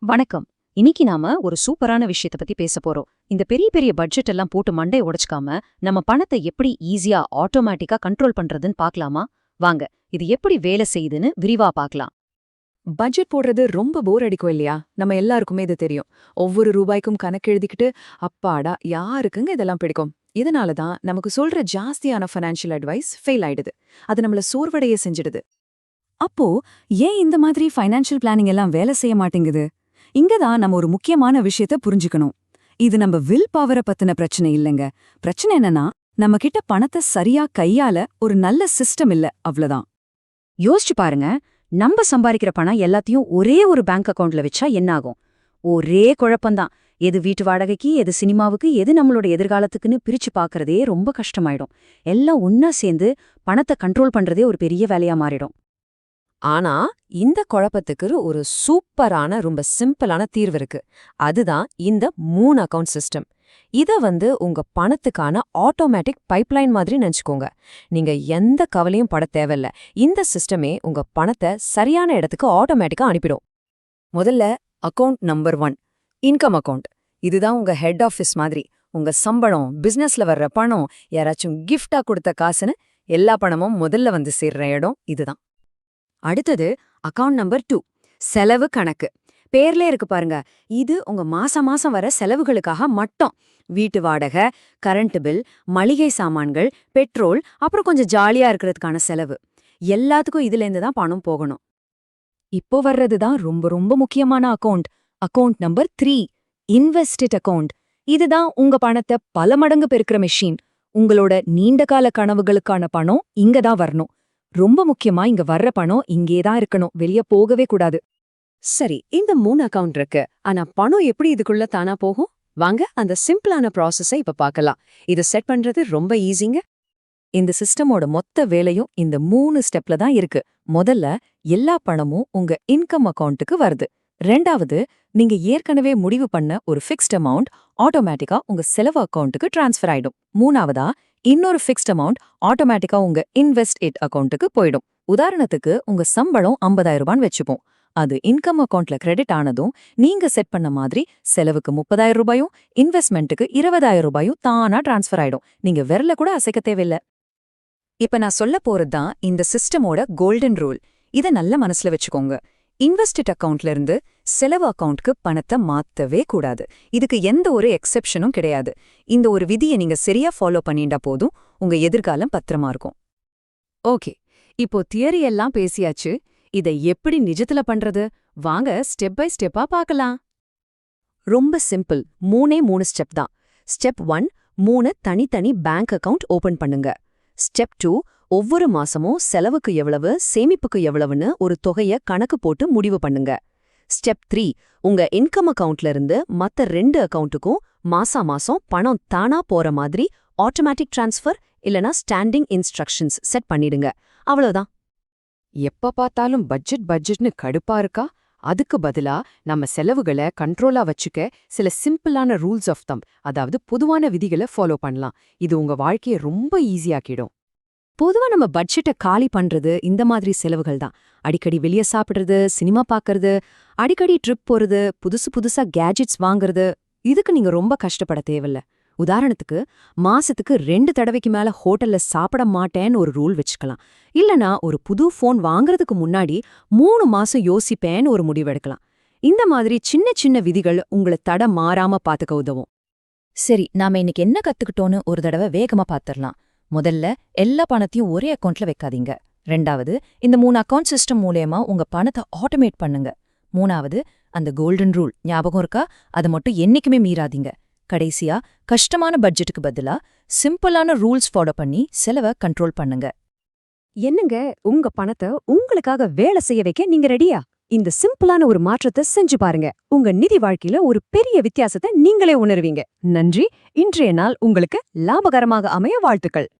வணக்கம். இன்னைக்கு நாம ஒரு சூப்பரான விஷயத்தை பத்தி பேச போறோம். இந்த பெரிய பெரிய பட்ஜெட் எல்லாம் போட்டு மண்டை உடைச்சுக்காம நம்ம பணத்தை எப்படி ஈஸியா ஆட்டோமேட்டிக்கா கண்ட்ரோல் பண்றதுன்னு பார்க்கலாமா? வாங்க, இது எப்படி வேலை செய்யுதுன்னு விரிவா பார்க்கலாம். பட்ஜெட் போடுறது ரொம்ப போர் அடிக்கும் இல்லையா? நம்ம எல்லாருக்குமே இது தெரியும். ஒவ்வொரு ரூபாய்க்கும் கணக்கு எழுதிக்கிட்டு அப்பாடா யாருக்குங்க இதெல்லாம் பிடிக்கும்? இதனால தான் நமக்கு சொல்ற ஜாஸ்தியான ஃபைனான்ஷியல் அட்வைஸ் ஃபெயில் ஆயிடுது. அது நம்மள சோர்வடைய செஞ்சிடுது. அப்போ ஏன் இந்த மாதிரி ஃபைனான்ஷியல் பிளானிங் எல்லாம் வேலை செய்ய மாட்டேங்குது? இங்கதான் நம்ம ஒரு முக்கியமான விஷயத்த புரிஞ்சுக்கணும். இது நம்ம வில் பவரை பத்தின பிரச்சனை இல்லைங்க. பிரச்சனை என்னன்னா, நம்ம கிட்ட பணத்தை சரியா கையால ஒரு நல்ல சிஸ்டம் இல்ல, அவ்வளவுதான். யோசிச்சு பாருங்க, நம்ம சம்பாதிக்கிற பணம் எல்லாத்தையும் ஒரே ஒரு பேங்க் அக்கவுண்ட்ல வச்சா என்ன ஆகும்? ஒரே குழப்பம்தான். எது வீட்டு வாடகைக்கு, எது சினிமாவுக்கு, எது நம்மளோட எதிர்காலத்துக்குன்னு பிரிச்சு பார்க்கறதே ரொம்ப கஷ்டமாயிடும். எல்லாம் ஒன்னா சேர்ந்து பணத்தை கண்ட்ரோல் பண்றதே ஒரு பெரிய வேலையா மாறிடும். ஆனா இந்த குழப்பத்துக்கு ஒரு சூப்பரான ரொம்ப சிம்பிளான தீர்வு இருக்கு. அதுதான் இந்த 3 அக்கவுண்ட் சிஸ்டம். இத உங்க பணத்துக்கான ஆட்டோமேட்டிக் பைப்லைன் மாதிரி நினைச்சுக்கோங்க. நீங்க எந்த கவலையும் பட தேவையில்ல. இந்த சிஸ்டமே உங்க பணத்தை சரியான இடத்துக்கு ஆட்டோமேட்டிக்கா அனுப்பிடும். முதல்ல அக்கவுண்ட் நம்பர் 1, இன்கம் அக்கவுண்ட். இதுதான் உங்க ஹெட் ஆஃபீஸ் மாதிரி. உங்க சம்பளம், பிசினஸ்ல வர்ற பணம், யாராச்சும் கிஃப்டா கொடுத்த காசுன்னு எல்லா பணமும் முதல்ல சேர்ற இடம் இதுதான். அடுத்தது அக்கவுண்ட் நம்பர் 2, செலவு கணக்கு. பேர்ல இருக்கு பாருங்க. இது உங்க மாசம் மாசம் வர செலவுகளுக்காக மட்டும். வீட்டு வாடகை, கரண்ட் பில், மளிகை சாமான்கள், பெட்ரோல், அப்புறம் கொஞ்சம் ஜாலியா இருக்கிறதுக்கான செலவு. எல்லாத்துக்கும் இதுலேருந்து தான் பணம் போகணும். இப்போ வர்றதுதான் ரொம்ப ரொம்ப முக்கியமான account. Account number 3, invested account. இதுதான் உங்க பணத்தை பல மடங்கு பெருக்கிற மெஷின். உங்களோட நீண்டகால கனவுகளுக்கான பணம் இங்கதான் வரணும். ரொம்ப முக்கியமா இங்க வர்ற பணம் இங்கேதான் இருக்கணும், வெளிய போகவே கூடாது. சரி, இந்த 3 அக்கவுண்ட் இருக்கு. ஆனா பணம் எப்படி இதுக்குள்ள தானா போகும்? வாங்க அந்த சிம்பிளான ப்ராசஸை இப்ப பார்க்கலாம். இது செட் பண்றது ரொம்ப ஈஸிங்க. இந்த சிஸ்டமோட மொத்த வேலையும் இந்த 3 ஸ்டெப்ல தான் இருக்கு. முதல்ல எல்லா பணமும் உங்க இன்கம் அக்கவுண்ட்டுக்கு வருது. ரெண்டாவது, நீங்க ஏற்கனவே முடிவு பண்ண ஒரு ஃபிக்ஸ்ட் அமௌண்ட் ஆட்டோமேட்டிக்கா உங்க செலவு அக்கவுண்ட்டுக்கு டிரான்ஸ்ஃபர் ஆயிடும். மூணாவதா, இன்னொரு ஃபிக்ஸ்ட் அமௌண்ட் ஆட்டோமேட்டிக்கா உங்க இன்வெஸ்ட் இட் அக்கவுண்ட்டுக்கு போயிடும். உதாரணத்துக்கு உங்க சம்பளம் 50,000 ரூபான்னு வச்சுப்போம். அது இன்கம் அக்கவுண்ட்ல கிரெடிட் ஆனதும் நீங்க செட் பண்ண மாதிரி செலவுக்கு 30,000 ரூபாயும் இன்வெஸ்ட்மெண்ட்டுக்கு 20,000 ரூபாயும் தானா டிரான்ஸ்ஃபர் ஆயிடும். நீங்க விரல கூட அசைக்க தேவையில்ல. இப்ப நான் சொல்ல போறதுதான் இந்த சிஸ்டமோட கோல்டன் ரூல். இத நல்ல மனசுல வச்சுக்கோங்க. இன்வெஸ்டட் அக்கவுண்ட்ல இருந்து செலவு அக்கவுண்ட்க்கு பணத்தை மாத்தவே கூடாது. இதுக்கு எந்த ஒரு எக்ஸெப்ஷனும் கிடையாது. இந்த ஒரு விதியை நீங்க சரியா ஃபாலோ பண்ணிட்டா போதும், உங்க எதிர்காலம் பத்திரமா இருக்கும். ஓகே, இப்போ தியரி எல்லாம் பேசியாச்சு. இதை எப்படி நிஜத்துல பண்றது? வாங்க ஸ்டெப் பை ஸ்டெப்பா பார்க்கலாம். ரொம்ப சிம்பிள். 3 ஸ்டெப் தான். ஸ்டெப் 1, 3 தனித்தனி பேங்க் அக்கவுண்ட் ஓபன் பண்ணுங்க. ஸ்டெப் 2, ஒவ்வொரு மாசமும் செலவுக்கு எவ்வளவு, சேமிப்புக்கு எவ்வளவுன்னு ஒரு தொகையை கணக்கு போட்டு முடிவு பண்ணுங்க. ஸ்டெப் 3, உங்க இன்கம் அக்கவுண்ட்ல இருந்து மத்த 2 அக்கவுண்ட்டுக்கும் மாசம் பணம் தானா போற மாதிரி ஆட்டோமேட்டிக் டிரான்ஸ்ஃபர் இல்லனா ஸ்டாண்டிங் இன்ஸ்ட்ரக்ஷன்ஸ் செட் பண்ணிடுங்க. அவ்வளவுதான். எப்ப பார்த்தாலும் பட்ஜெட்னு கடுப்பா இருக்கா? அதுக்கு பதிலா நம்ம செலவுகளை கண்ட்ரோலா வச்சுக்க சில சிம்பிளான ரூல்ஸ் ஆஃப் தம், அதாவது பொதுவான விதிகளை ஃபாலோ பண்ணலாம். இது உங்க வாழ்க்கையை ரொம்ப ஈஸியாக்கிடும். பொதுவா நம்ம பட்ஜெட்டை காலி பண்றது இந்த மாதிரி செலவுகள் தான். அடிக்கடி வெளியே சாப்பிடுறது, சினிமா பார்க்கறது, அடிக்கடி ட்ரிப் போறது, புதுசா கேஜெட்ஸ் வாங்குறது. இதுக்கு நீங்க ரொம்ப கஷ்டப்பட தேவையில்ல. உதாரணத்துக்கு மாசத்துக்கு 2 தடவைக்கு மேல ஹோட்டல்ல சாப்பிட மாட்டேன்னு ஒரு ரூல் வச்சுக்கலாம். இல்லனா ஒரு புது போன் வாங்குறதுக்கு முன்னாடி 3 மாசம் யோசிப்பேன்னு ஒரு முடிவெடுக்கலாம். இந்த மாதிரி சின்ன சின்ன விதிகள் உங்களை தட மாறாம பாத்துக்க உதவும். சரி, நாம இன்னைக்கு என்ன கத்துக்கிட்டோன்னு ஒரு தடவை வேகமா பாத்துரலாம். முதல்ல எல்லா பணத்தையும் ஒரே அக்கவுண்ட்ல வைக்காதீங்க. ரெண்டாவது, இந்த 3 அக்கவுண்ட் சிஸ்டம் மூலமா உங்க பணத்தை ஆட்டோமேட் பண்ணுங்க. மூணாவது, அந்த கோல்டன் ரூல் ஞாபகம் இருக்கா? அதை மட்டும் என்னைக்குமே மீறாதீங்க. கடைசியா, கஷ்டமான பட்ஜெட்டுக்கு பதிலா சிம்பிளான ரூல்ஸ் ஃபாலோ பண்ணி செலவை கண்ட்ரோல் பண்ணுங்க. என்னங்க, உங்க பணத்தை உங்களுக்காக வேலை செய்ய வைக்க நீங்க ரெடியா? இந்த சிம்பிளான ஒரு மாற்றத்தை செஞ்சு பாருங்க. உங்க நிதி வாழ்க்கையில ஒரு பெரிய வித்தியாசத்தை நீங்களே உணர்வீங்க. நன்றி. இன்றைய நாள் உங்களுக்கு லாபகரமாக அமைய வாழ்த்துக்கள்.